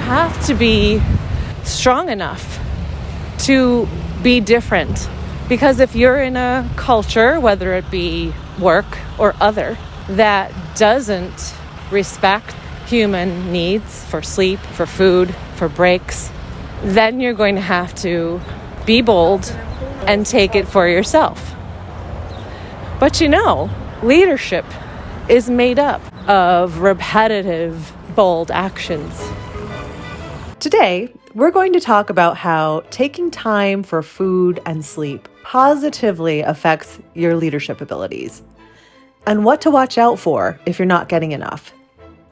have to be strong enough to be different. Because if you're in a culture, whether it be work or other, that doesn't respect human needs for sleep, for food, for breaks, then you're going to have to be bold and take it for yourself. But leadership is made up of repetitive, bold actions. Today, we're going to talk about how taking time for food and sleep positively affects your leadership abilities, and what to watch out for if you're not getting enough.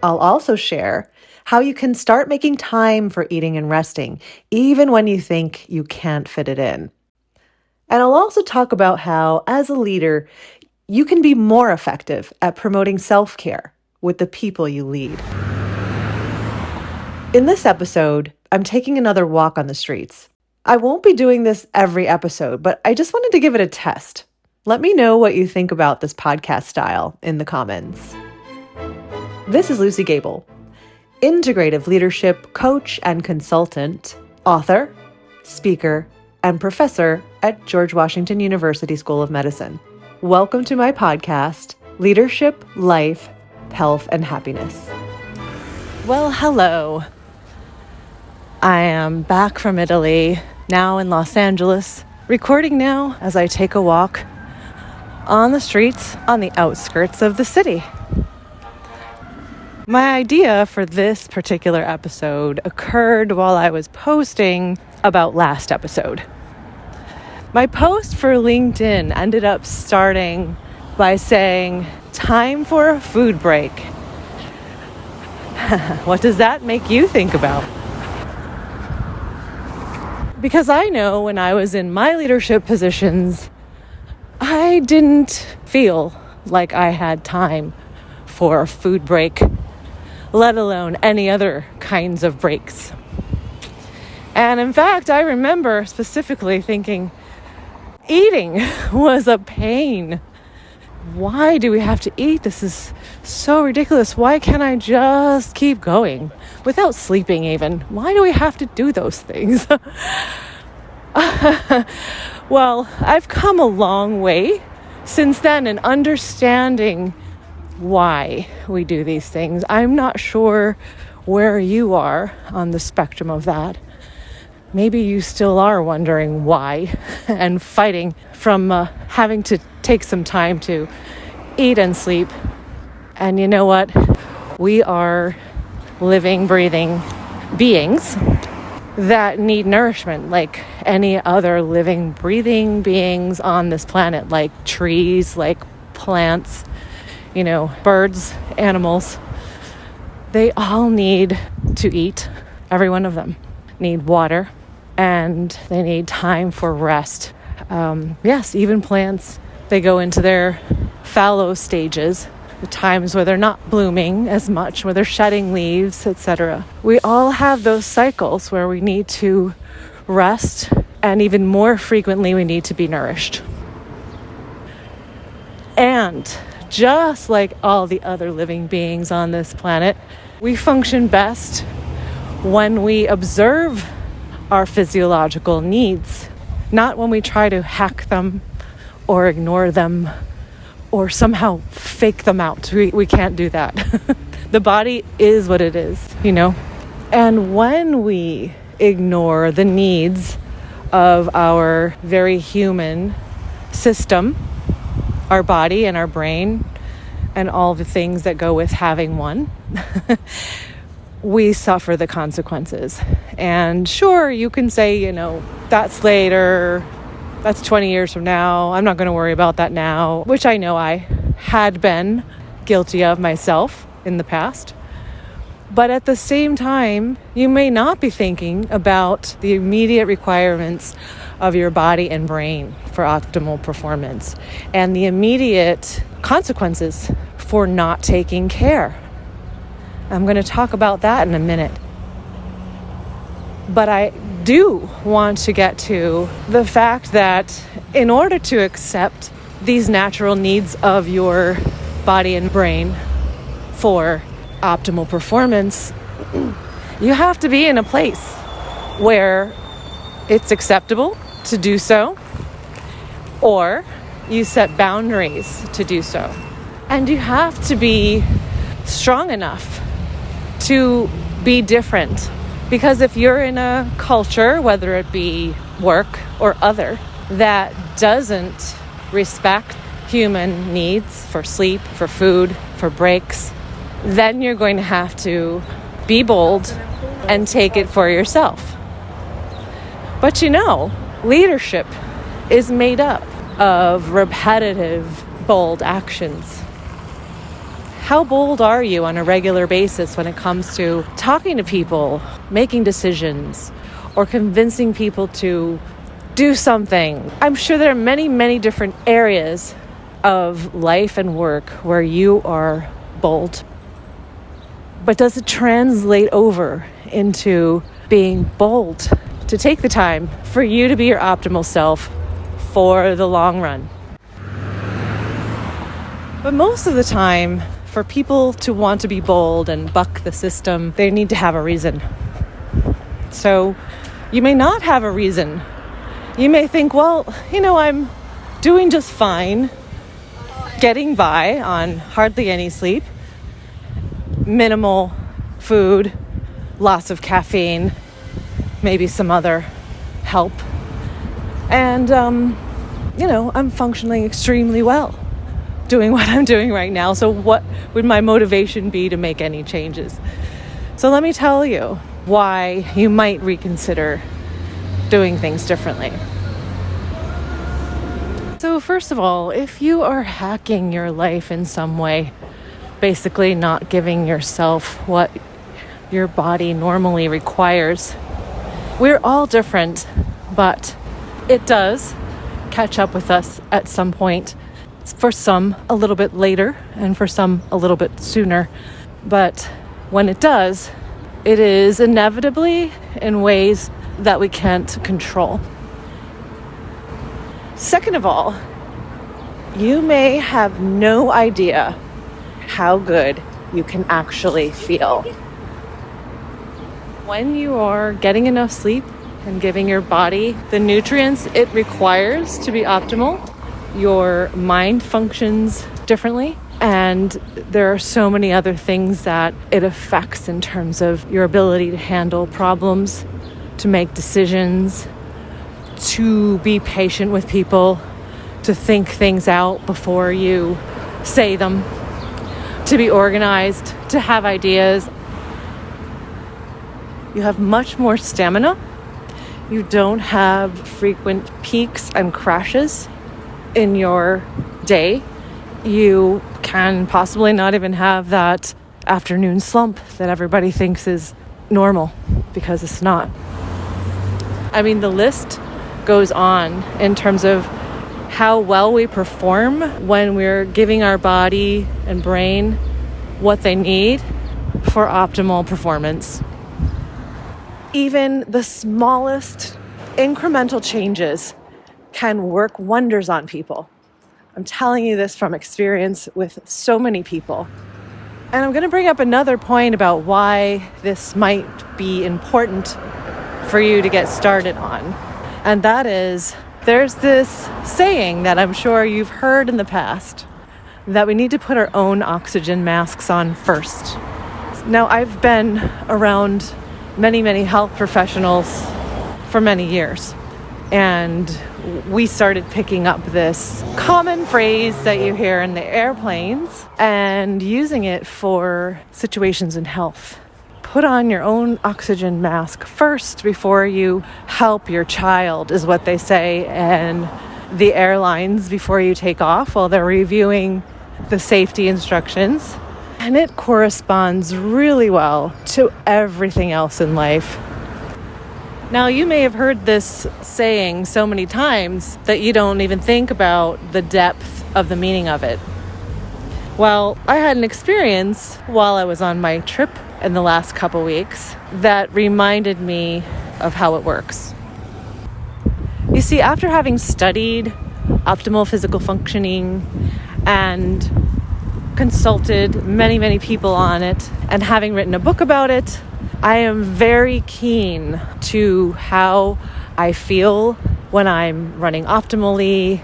I'll also share how you can start making time for eating and resting, even when you think you can't fit it in. And I'll also talk about how, as a leader, you can be more effective at promoting self-care with the people you lead. In this episode, I'm taking another walk on the streets. I won't be doing this every episode, but I just wanted to give it a test. Let me know what you think about this podcast style in the comments. This is Lucy Gable, integrative leadership coach and consultant, author, speaker, and professor at George Washington University School of Medicine. Welcome to my podcast, Leadership, Life, Health, and Happiness. Well, hello. I am back from Italy, now in Los Angeles, recording now as I take a walk on the streets on the outskirts of the city. My idea for this particular episode occurred while I was posting about last episode. My post for LinkedIn ended up starting by saying, "Time for a food break." What does that make you think about? Because I know when I was in my leadership positions, I didn't feel like I had time for a food break, let alone any other kinds of breaks. And in fact, I remember specifically thinking, eating was a pain. Why do we have to eat? This is so ridiculous. Why can't I just keep going without sleeping even? Why do we have to do those things? Well, I've come a long way since then in understanding why we do these things. I'm not sure where you are on the spectrum of that. Maybe you still are wondering why and fighting from having to take some time to eat and sleep. And you know what? We are living, breathing beings that need nourishment like any other living, breathing beings on this planet, like trees, like plants, birds, animals. They all need to eat. Every one of them need water, and they need time for rest. Yes, even plants, they go into their fallow stages, the times where they're not blooming as much, where they're shedding leaves, etc. We all have those cycles where we need to rest, and even more frequently, we need to be nourished. And just like all the other living beings on this planet, we function best when we observe our physiological needs, not when we try to hack them or ignore them or somehow fake them out. We can't do that. The body is what it is, And when we ignore the needs of our very human system, our body and our brain, and all the things that go with having one, we suffer the consequences. And sure, you can say, that's later, that's 20 years from now, I'm not going to worry about that now, which I know I had been guilty of myself in the past. But at the same time, you may not be thinking about the immediate requirements of your body and brain for optimal performance and the immediate consequences for not taking care. I'm going to talk about that in a minute. But I do want to get to the fact that in order to accept these natural needs of your body and brain for optimal performance, You have to be in a place where it's acceptable to do so, or you set boundaries to do so. And you have to be strong enough to be different. Because if you're in a culture, whether it be work or other, that doesn't respect human needs for sleep, for food, for breaks, then you're going to have to be bold and take it for yourself. But leadership is made up of repetitive, bold actions. How bold are you on a regular basis when it comes to talking to people, making decisions, or convincing people to do something? I'm sure there are many, many different areas of life and work where you are bold. But does it translate over into being bold to take the time for you to be your optimal self for the long run? But most of the time, for people to want to be bold and buck the system, they need to have a reason. So you may not have a reason. You may think, I'm doing just fine, getting by on hardly any sleep, minimal food, lots of caffeine, maybe some other help. And, I'm functioning extremely well, doing what I'm doing right now. So what would my motivation be to make any changes? So let me tell you why you might reconsider doing things differently. So first of all, if you are hacking your life in some way, basically not giving yourself what your body normally requires, we're all different, but it does catch up with us at some point. For some, a little bit later, and for some, a little bit sooner. But when it does, it is inevitably in ways that we can't control. Second of all, you may have no idea how good you can actually feel. When you are getting enough sleep and giving your body the nutrients it requires to be optimal, your mind functions differently, and there are so many other things that it affects in terms of your ability to handle problems, to make decisions, to be patient with people, to think things out before you say them, to be organized, to have ideas. You have much more stamina. You don't have frequent peaks and crashes in your day. You can possibly not even have that afternoon slump that everybody thinks is normal, because it's not. I mean, the list goes on in terms of how well we perform when we're giving our body and brain what they need for optimal performance. Even the smallest incremental changes can work wonders on people. I'm telling you this from experience with so many people. And I'm going to bring up another point about why this might be important for you to get started on. And that is, there's this saying that I'm sure you've heard in the past, that we need to put our own oxygen masks on first. Now, I've been around many, many health professionals for many years. And we started picking up this common phrase that you hear in the airplanes and using it for situations in health. Put on your own oxygen mask first before you help your child, is what they say. And the airlines, before you take off, while they're reviewing the safety instructions. And it corresponds really well to everything else in life. Now, you may have heard this saying so many times that you don't even think about the depth of the meaning of it. Well, I had an experience while I was on my trip in the last couple weeks that reminded me of how it works. You see, after having studied optimal physical functioning and consulted many, many people on it, and having written a book about it, I am very keen to how I feel when I'm running optimally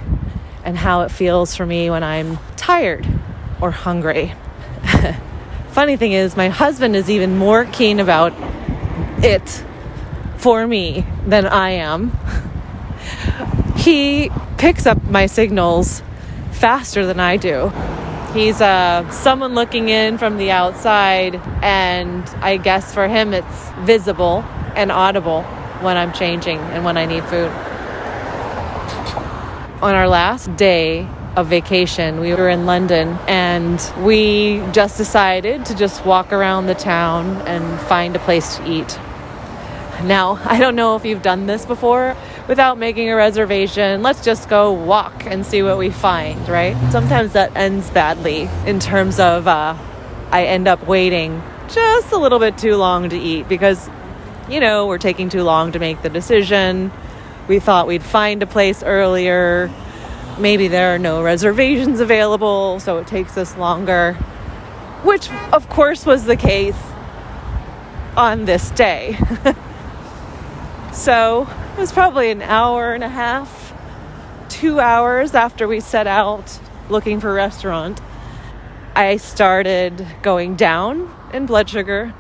and how it feels for me when I'm tired or hungry. Funny thing is, my husband is even more keen about it for me than I am. He picks up my signals faster than I do. He's someone looking in from the outside, and I guess for him it's visible and audible when I'm changing and when I need food. On our last day of vacation, we were in London, and we just decided to just walk around the town and find a place to eat. Now, I don't know if you've done this before without making a reservation. Let's just go walk and see what we find, right? Sometimes that ends badly in terms of I end up waiting just a little bit too long to eat because, we're taking too long to make the decision. We thought we'd find a place earlier. Maybe there are no reservations available, so it takes us longer, which of course was the case on this day. So it was probably an hour and a half, 2 hours after we set out looking for a restaurant. I started going down in blood sugar,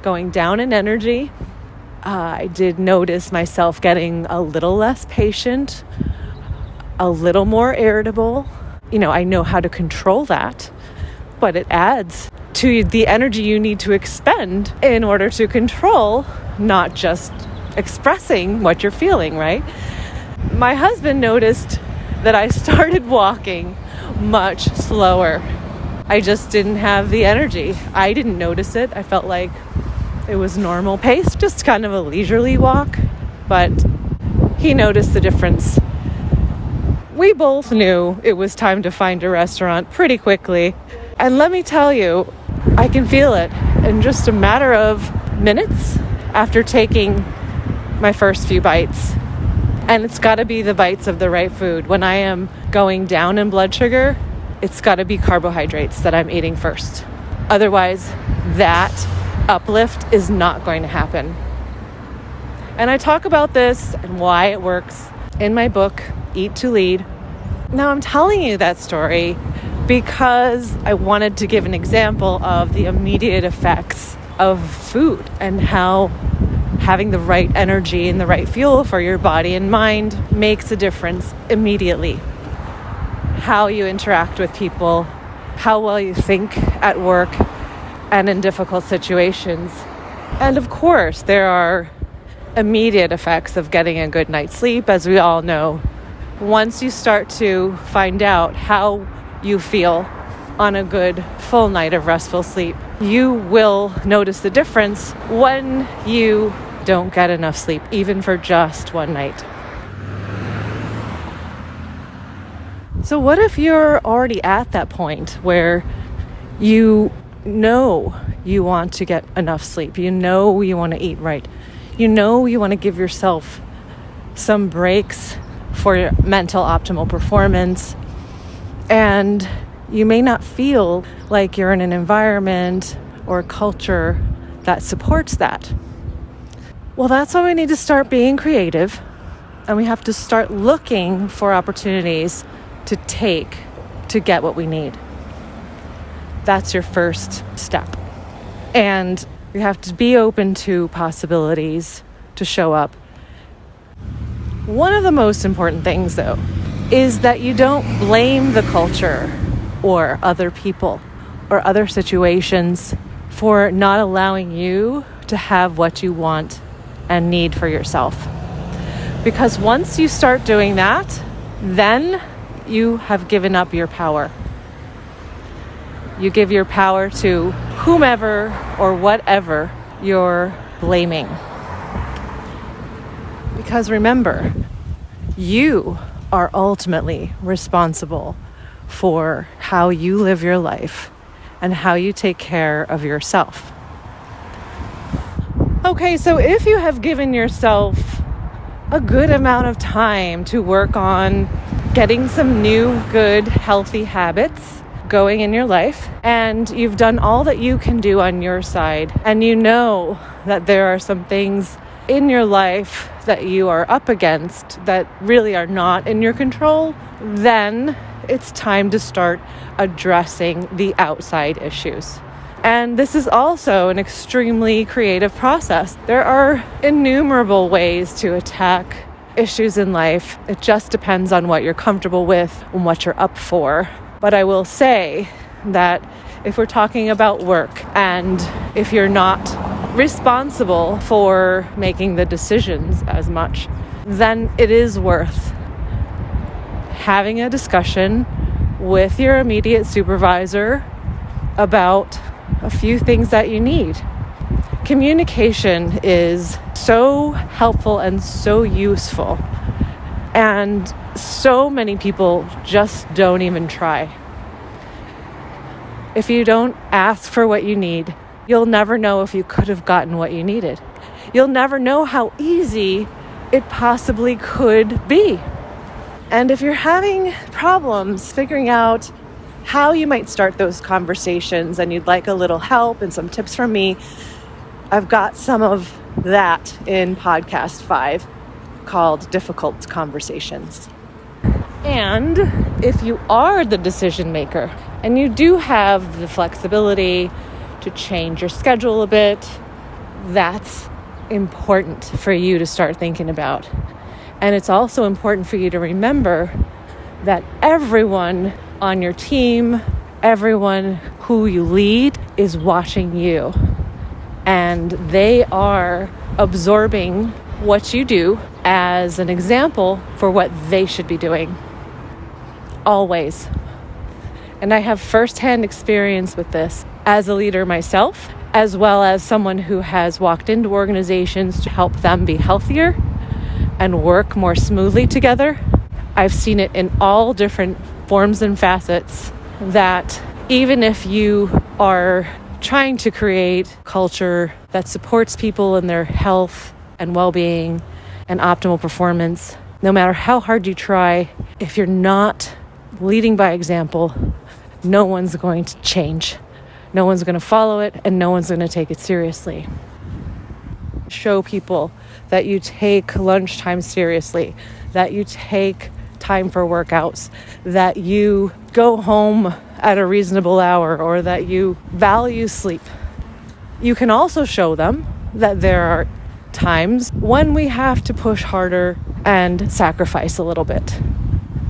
going down in energy. I did notice myself getting a little less patient, a little more irritable. I know how to control that, but it adds to the energy you need to expend in order to control, not just expressing what you're feeling, right? My husband noticed that I started walking much slower. I just didn't have the energy. I didn't notice it. I felt like it was normal pace, just kind of a leisurely walk, but he noticed the difference. We both knew it was time to find a restaurant pretty quickly. And let me tell you, I can feel it in just a matter of minutes after taking my first few bites. And it's got to be the bites of the right food. When I am going down in blood sugar, it's got to be carbohydrates that I'm eating first. Otherwise, that uplift is not going to happen. And I talk about this and why it works in my book, Eat to Lead. Now, I'm telling you that story because I wanted to give an example of the immediate effects of food and how having the right energy and the right fuel for your body and mind makes a difference immediately. How you interact with people, how well you think at work and in difficult situations. And of course, there are immediate effects of getting a good night's sleep, as we all know. Once you start to find out how you feel on a good full night of restful sleep, you will notice the difference when you don't get enough sleep, even for just one night. So what if you're already at that point where you know you want to get enough sleep, you know you want to eat right, you know you want to give yourself some breaks for your mental optimal performance, and you may not feel like you're in an environment or a culture that supports that? Well, that's why we need to start being creative, and we have to start looking for opportunities to take to get what we need. That's your first step. And you have to be open to possibilities to show up. One of the most important things, though, is that you don't blame the culture or other people or other situations for not allowing you to have what you want and need for yourself. Because once you start doing that, then you have given up your power. You give your power to whomever or whatever you're blaming. Because remember, you are ultimately responsible for how you live your life and how you take care of yourself. Okay, so if you have given yourself a good amount of time to work on getting some new, good, healthy habits going in your life, and you've done all that you can do on your side, and you know that there are some things in your life that you are up against that really are not in your control, then it's time to start addressing the outside issues. And this is also an extremely creative process. There are innumerable ways to attack issues in life. It just depends on what you're comfortable with and what you're up for. But I will say that if we're talking about work and if you're not responsible for making the decisions as much, then it is worth having a discussion with your immediate supervisor about a few things that you need. Communication is so helpful and so useful, and so many people just don't even try. If you don't ask for what you need, you'll never know if you could have gotten what you needed. You'll never know how easy it possibly could be. And if you're having problems figuring out how you might start those conversations and you'd like a little help and some tips from me, I've got some of that in podcast 5 called Difficult Conversations. And if you are the decision maker and you do have the flexibility to change your schedule a bit, that's important for you to start thinking about. And it's also important for you to remember that everyone on your team, everyone who you lead is watching you. And they are absorbing what you do as an example for what they should be doing. Always. And I have firsthand experience with this as a leader myself, as well as someone who has walked into organizations to help them be healthier and work more smoothly together. I've seen it in all different forms and facets, that even if you are trying to create culture that supports people in their health and well-being and optimal performance, no matter how hard you try, if you're not leading by example, no one's going to change. No one's going to follow it, and no one's going to take it seriously. Show people that you take lunchtime seriously, that you take time for workouts, that you go home at a reasonable hour, or that you value sleep. You can also show them that there are times when we have to push harder and sacrifice a little bit.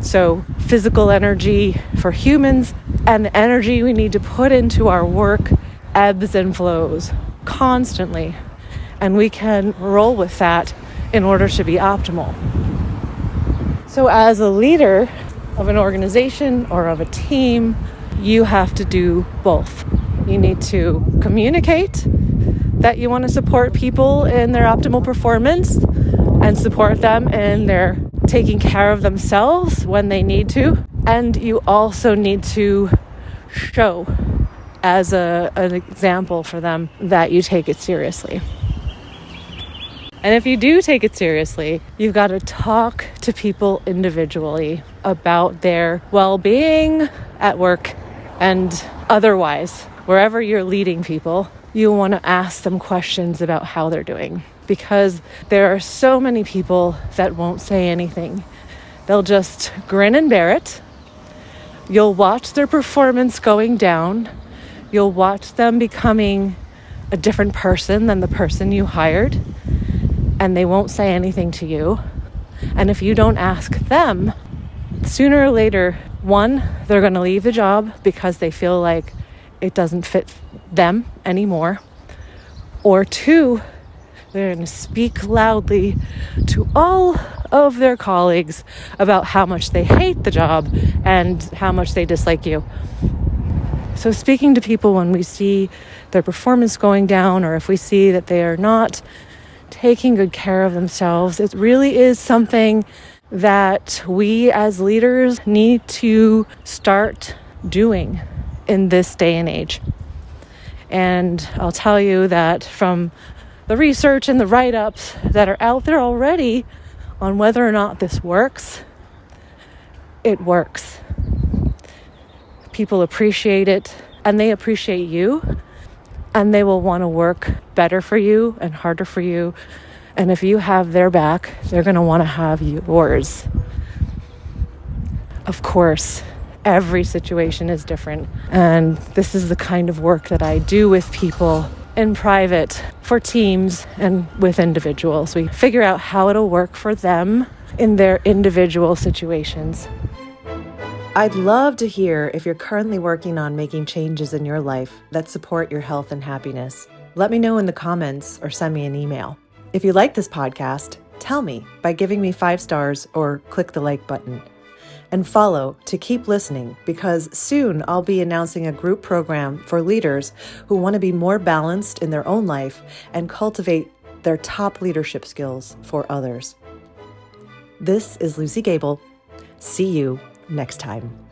So physical energy for humans and the energy we need to put into our work ebbs and flows constantly. And we can roll with that in order to be optimal. So as a leader of an organization or of a team, you have to do both. You need to communicate that you want to support people in their optimal performance and support them in their taking care of themselves when they need to. And you also need to show as an example for them that you take it seriously. And if you do take it seriously, you've got to talk to people individually about their well-being at work and otherwise. Wherever you're leading people, you want to ask them questions about how they're doing, because there are so many people that won't say anything. They'll just grin and bear it. You'll watch their performance going down. You'll watch them becoming a different person than the person you hired, and they won't say anything to you. And if you don't ask them, sooner or later, one, they're going to leave the job because they feel like it doesn't fit them anymore. Or two, they're going to speak loudly to all of their colleagues about how much they hate the job and how much they dislike you. So speaking to people when we see their performance going down, or if we see that they are not taking good care of themselves, it really is something that we as leaders need to start doing in this day and age. And I'll tell you that from the research and the write-ups that are out there already on whether or not this works, it works. People appreciate it, and they appreciate you and they will want to work better for you and harder for you. And if you have their back, they're going to want to have yours. Of course, every situation is different. And this is the kind of work that I do with people in private, for teams, and with individuals. We figure out how it'll work for them in their individual situations. I'd love to hear if you're currently working on making changes in your life that support your health and happiness. Let me know in the comments or send me an email. If you like this podcast, tell me by giving me 5 stars or click the like button. And follow to keep listening, because soon I'll be announcing a group program for leaders who want to be more balanced in their own life and cultivate their top leadership skills for others. This is Lucy Gable. See you next time.